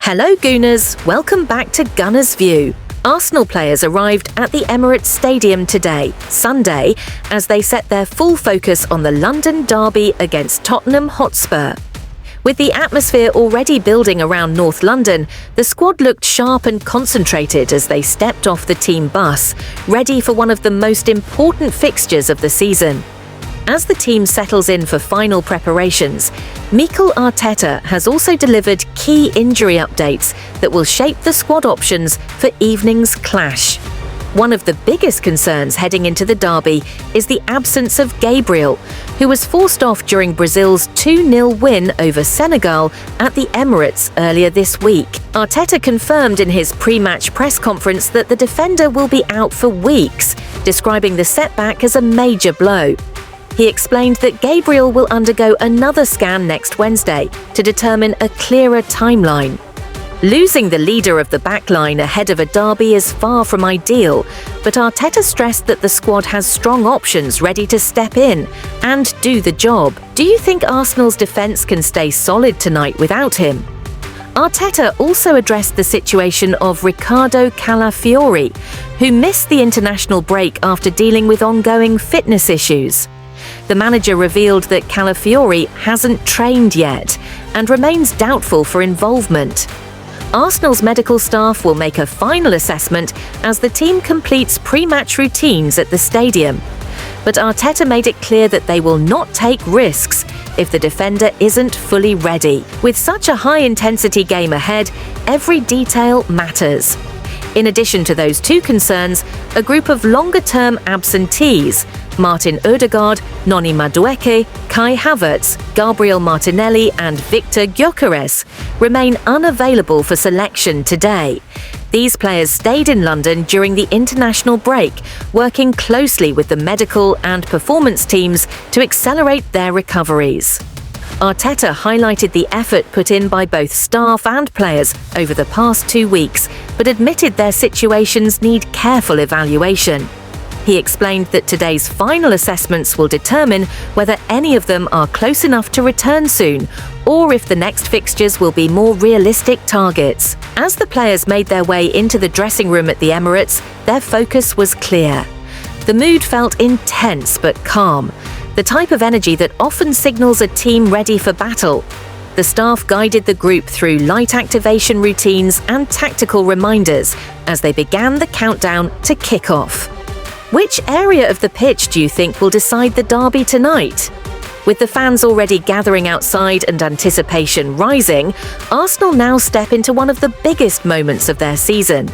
Hello Gooners, welcome back to Gunner's View. Arsenal players arrived at the Emirates Stadium today, Sunday, as they set their full focus on the London derby against Tottenham Hotspur. With the atmosphere already building around North London, the squad looked sharp and concentrated as they stepped off the team bus, ready for one of the most important fixtures of the season. As the team settles in for final preparations, Mikel Arteta has also delivered key injury updates that will shape the squad options for evening's clash. One of the biggest concerns heading into the derby is the absence of Gabriel, who was forced off during Brazil's 2-0 win over Senegal at the Emirates earlier this week. Arteta confirmed in his pre-match press conference that the defender will be out for weeks, describing the setback as a major blow. He explained that Gabriel will undergo another scan next Wednesday to determine a clearer timeline. Losing the leader of the backline ahead of a derby is far from ideal, but Arteta stressed that the squad has strong options ready to step in and do the job. Do you think Arsenal's defence can stay solid tonight without him? Arteta also addressed the situation of Riccardo Calafiori, who missed the international break after dealing with ongoing fitness issues. The manager revealed that Calafiori hasn't trained yet and remains doubtful for involvement. Arsenal's medical staff will make a final assessment as the team completes pre-match routines at the stadium. But Arteta made it clear that they will not take risks if the defender isn't fully ready. With such a high-intensity game ahead, every detail matters. In addition to those two concerns, a group of longer-term absentees, Martin Odegaard, Noni Madueke, Kai Havertz, Gabriel Martinelli and Victor Gyökeres, remain unavailable for selection today. These players stayed in London during the international break, working closely with the medical and performance teams to accelerate their recoveries. Arteta highlighted the effort put in by both staff and players over the past 2 weeks, but admitted their situations need careful evaluation. He explained that today's final assessments will determine whether any of them are close enough to return soon, or if the next fixtures will be more realistic targets. As the players made their way into the dressing room at the Emirates, their focus was clear. The mood felt intense but calm, the type of energy that often signals a team ready for battle. The staff guided the group through light activation routines and tactical reminders as they began the countdown to kick-off. Which area of the pitch do you think will decide the derby tonight? With the fans already gathering outside and anticipation rising, Arsenal now step into one of the biggest moments of their season.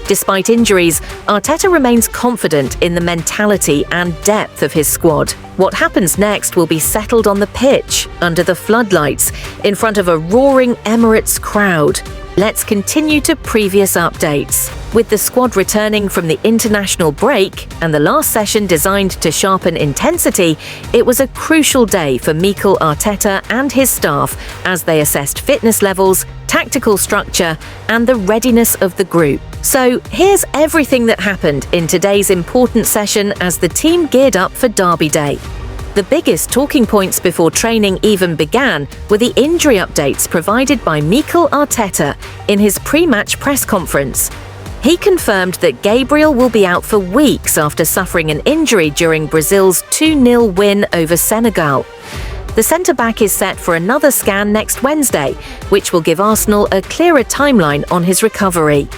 Despite injuries, Arteta remains confident in the mentality and depth of his squad. What happens next will be settled on the pitch, under the floodlights, in front of a roaring Emirates crowd. Let's continue to previous updates. With the squad returning from the international break and the last session designed to sharpen intensity, it was a crucial day for Mikel Arteta and his staff as they assessed fitness levels, tactical structure, and the readiness of the group. So here's everything that happened in today's important session as the team geared up for Derby Day. The biggest talking points before training even began were the injury updates provided by Mikel Arteta in his pre-match press conference. He confirmed that Gabriel will be out for weeks after suffering an injury during Brazil's 2-0 win over Senegal. The centre-back is set for another scan next Wednesday, which will give Arsenal a clearer timeline on his recovery.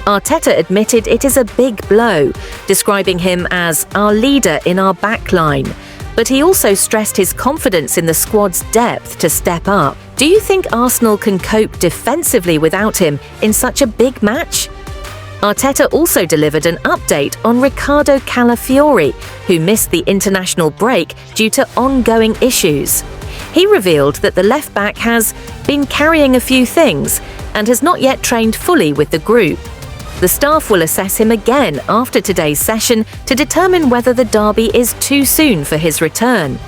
Arteta admitted it is a big blow, describing him as our leader in our backline. But he also stressed his confidence in the squad's depth to step up. Do you think Arsenal can cope defensively without him in such a big match? Arteta also delivered an update on Riccardo Calafiori, who missed the international break due to ongoing issues. He revealed that the left-back has been carrying a few things and has not yet trained fully with the group. The staff will assess him again after today's session to determine whether the derby is too soon for his return.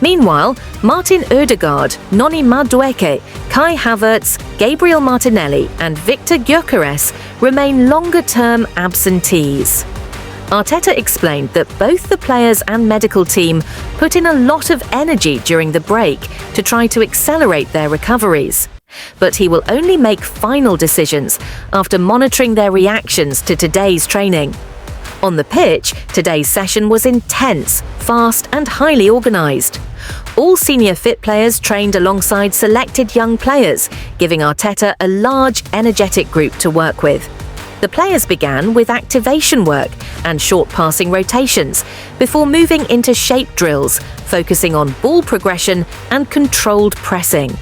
Meanwhile, Martin Odegaard, Noni Madueke, Kai Havertz, Gabriel Martinelli and Victor Gyökeres remain longer-term absentees. Arteta explained that both the players and medical team put in a lot of energy during the break to try to accelerate their recoveries. but he will only make final decisions after monitoring their reactions to today's training. On the pitch, today's session was intense, fast and highly organised. All senior fit players trained alongside selected young players, giving Arteta a large, energetic group to work with. The players began with activation work and short passing rotations before moving into shape drills, focusing on ball progression and controlled pressing.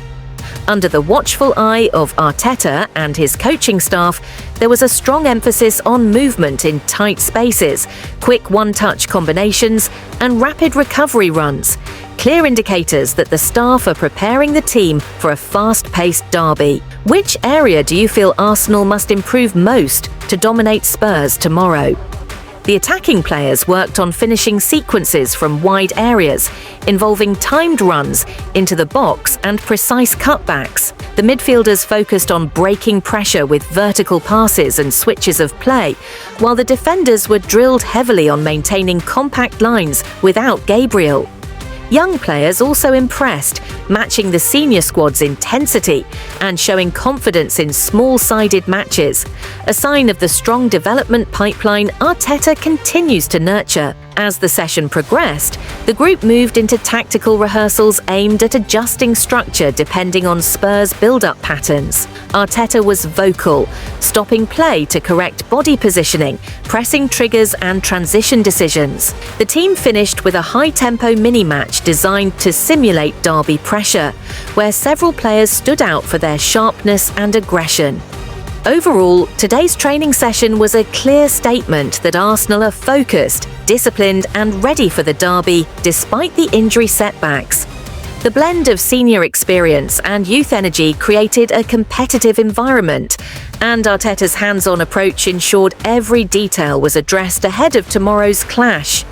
Under the watchful eye of Arteta and his coaching staff, there was a strong emphasis on movement in tight spaces, quick one-touch combinations, and rapid recovery runs, clear indicators that the staff are preparing the team for a fast-paced derby. Which area do you feel Arsenal must improve most to dominate Spurs tomorrow? The attacking players worked on finishing sequences from wide areas, involving timed runs into the box and precise cutbacks. The midfielders focused on breaking pressure with vertical passes and switches of play, while the defenders were drilled heavily on maintaining compact lines without Gabriel. Young players also impressed, matching the senior squad's intensity and showing confidence in small-sided matches, a sign of the strong development pipeline Arteta continues to nurture. As the session progressed, the group moved into tactical rehearsals aimed at adjusting structure depending on Spurs' build-up patterns. Arteta was vocal, stopping play to correct body positioning, pressing triggers and transition decisions. The team finished with a high-tempo mini-match designed to simulate derby pressure, where several players stood out for their sharpness and aggression. Overall, today's training session was a clear statement that Arsenal are focused, disciplined and ready for the derby despite the injury setbacks. The blend of senior experience and youth energy created a competitive environment, and Arteta's hands-on approach ensured every detail was addressed ahead of tomorrow's clash.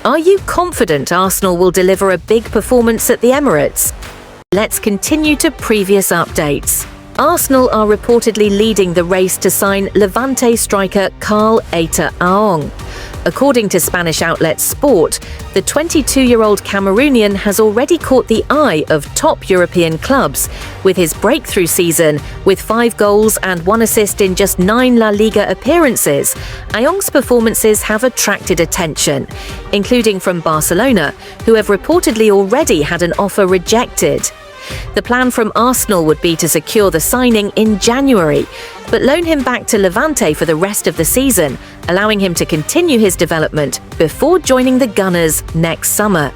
Are you confident Arsenal will deliver a big performance at the Emirates? Let's continue to previous updates. Arsenal are reportedly leading the race to sign Levante striker Karl Aita-Aong. According to Spanish outlet Sport, the 22-year-old Cameroonian has already caught the eye of top European clubs, with his breakthrough season with 5 goals and 1 assist in just 9 La Liga appearances. Aong's performances have attracted attention, including from Barcelona, who have reportedly already had an offer rejected. The plan from Arsenal would be to secure the signing in January, but loan him back to Levante for the rest of the season, allowing him to continue his development before joining the Gunners next summer.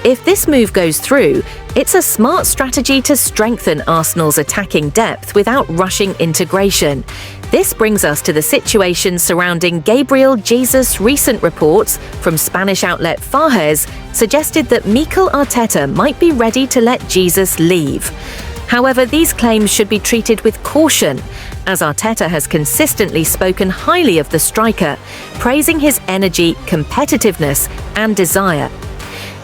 If this move goes through, it's a smart strategy to strengthen Arsenal's attacking depth without rushing integration. This brings us to the situation surrounding Gabriel Jesus'. Recent reports from Spanish outlet Fajes suggested that Mikel Arteta might be ready to let Jesus leave. However, these claims should be treated with caution, as Arteta has consistently spoken highly of the striker, praising his energy, competitiveness and desire.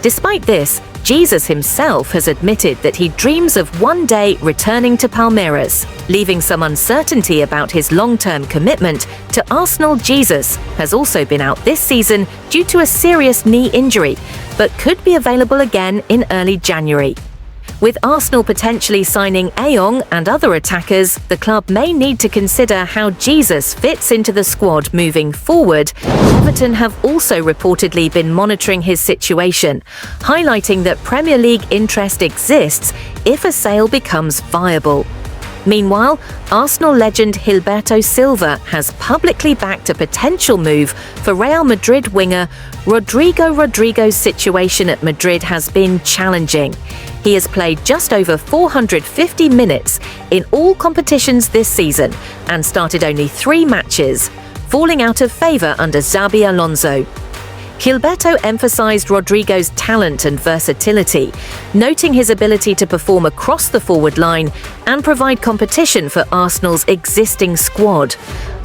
Despite this, Jesus himself has admitted that he dreams of one day returning to Palmeiras, leaving some uncertainty about his long-term commitment to Arsenal. Jesus has also been out this season due to a serious knee injury, but could be available again in early January. With Arsenal potentially signing Aong and other attackers, the club may need to consider how Jesus fits into the squad moving forward. Everton have also reportedly been monitoring his situation, highlighting that Premier League interest exists if a sale becomes viable. Meanwhile, Arsenal legend Gilberto Silva has publicly backed a potential move for Real Madrid winger Rodrigo. Rodrigo's situation at Madrid has been challenging. He has played just over 450 minutes in all competitions this season and started only 3 matches, falling out of favour under Xabi Alonso. Gilberto emphasised Rodrigo's talent and versatility, noting his ability to perform across the forward line and provide competition for Arsenal's existing squad.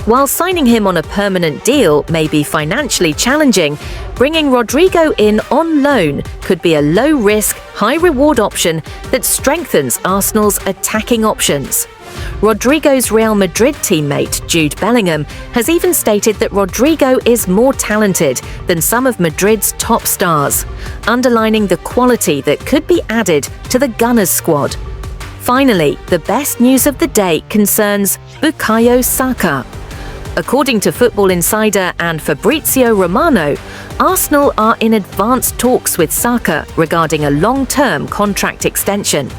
While signing him on a permanent deal may be financially challenging, bringing Rodrigo in on loan could be a low-risk, high-reward option that strengthens Arsenal's attacking options. Rodrigo's Real Madrid teammate Jude Bellingham has even stated that Rodrigo is more talented than some of Madrid's top stars, underlining the quality that could be added to the Gunners squad. Finally, the best news of the day concerns Bukayo Saka. According to Football Insider and Fabrizio Romano, Arsenal are in advanced talks with Saka regarding a long-term contract extension.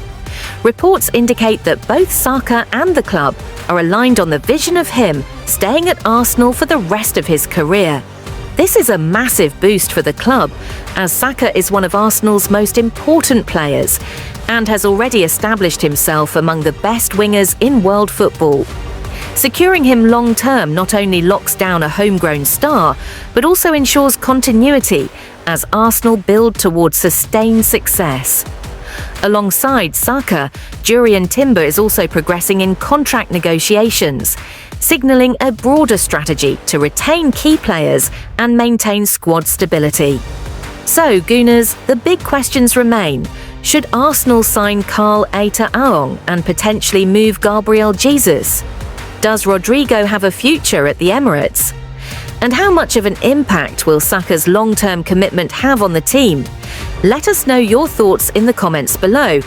Reports indicate that both Saka and the club are aligned on the vision of him staying at Arsenal for the rest of his career. This is a massive boost for the club, as Saka is one of Arsenal's most important players and has already established himself among the best wingers in world football. Securing him long-term not only locks down a homegrown star, but also ensures continuity as Arsenal build towards sustained success. Alongside Saka, Jurrien Timber is also progressing in contract negotiations, signalling a broader strategy to retain key players and maintain squad stability. So, Gooners, the big questions remain. Should Arsenal sign Carl Aita-Aong and potentially move Gabriel Jesus? Does Rodrigo have a future at the Emirates? And how much of an impact will Saka's long-term commitment have on the team? Let us know your thoughts in the comments below.